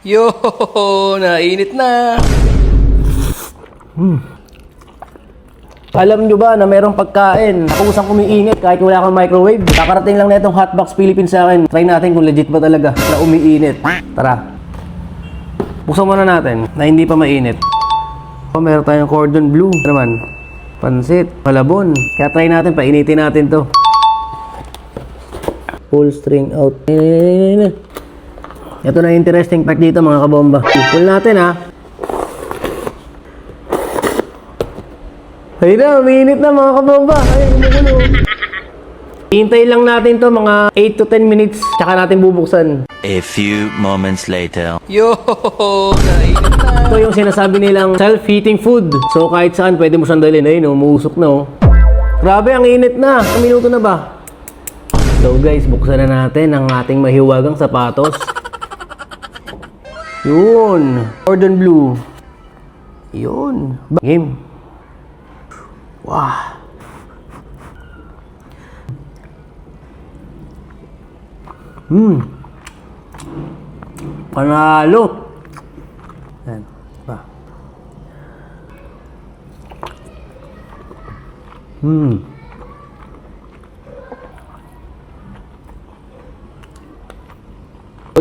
Yo, nainit na. Alam nyo ba na merong pagkain na kusang umiinit kahit wala kang microwave? Kakarating lang na itong Hotbox Philippines sa akin. Try natin kung legit ba talaga na umiinit. Tara. Buksan muna natin na hindi pa mainit. Meron tayong cordon bleu. Ano naman? Pansit. Palabon. Kaya try natin. Painitin natin to. Pull string out. Ito na yung interesting part dito mga kabomba. Pull natin ha. Ayun na, umiinit na mga kabomba. Ay, umukulo. Hintay lang natin to mga 8 to 10 minutes. Tsaka natin bubuksan. A few moments later. Yo, nainit na. Ito yung sinasabi nilang self-heating food. So kahit saan pwede mo sandalin. Ayun, umuusok na oh. Grabe, ang init na. Ang minuto na ba? So guys, buksan na natin ang ating mahiwagang sapatos. Yun. Cordon bleu. Yun. Game. Wow. Panalo. Yan. Pa.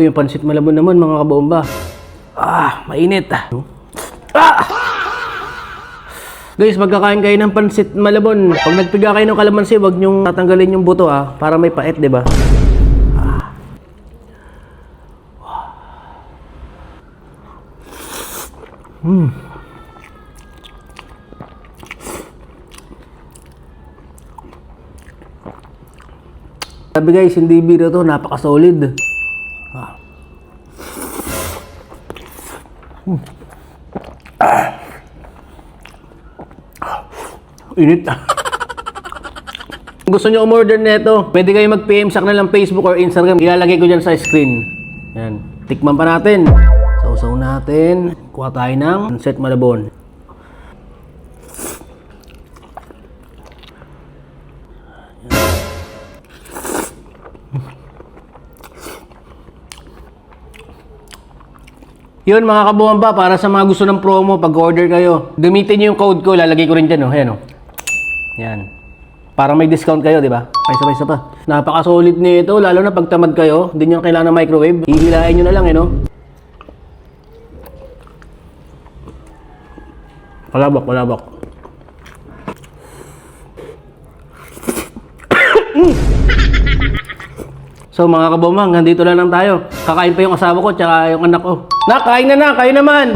Oh, yung pansit malabon naman mga kabomba. Mainit. Guys, magkakain kayo ng pansit malabon. Pag nagpiga kayo ng kalamansi, wag nyong tatanggalin yung buto para may pait, 'di ba? Sabi guys, hindi biro to, napaka-solid. Init. Kung gusto nyo umorder nito, pwede kayo mag-PM sa kanilang Facebook or Instagram. Ilalagay ko dyan sa screen. Yan. Tikman pa natin. Sausaw natin. Kuha tayo ng pansit malabon. Yun mga kabomba, para sa mga gusto ng promo, pag-order kayo, gamitin nyo yung code ko, lalagay ko rin dyan, oh. Ayan, oh. Yan. Para may discount kayo, di ba? Paisa pa. Napaka-solid nito, lalo na pag tamad kayo, hindi nyo kailangan ng microwave. Hihilain nyo na lang, no? Palabok. So mga kabomang, hanggang dito lang tayo. Kakain pa yung asawa ko, tsaka yung anak ko. Kain na, kayo naman!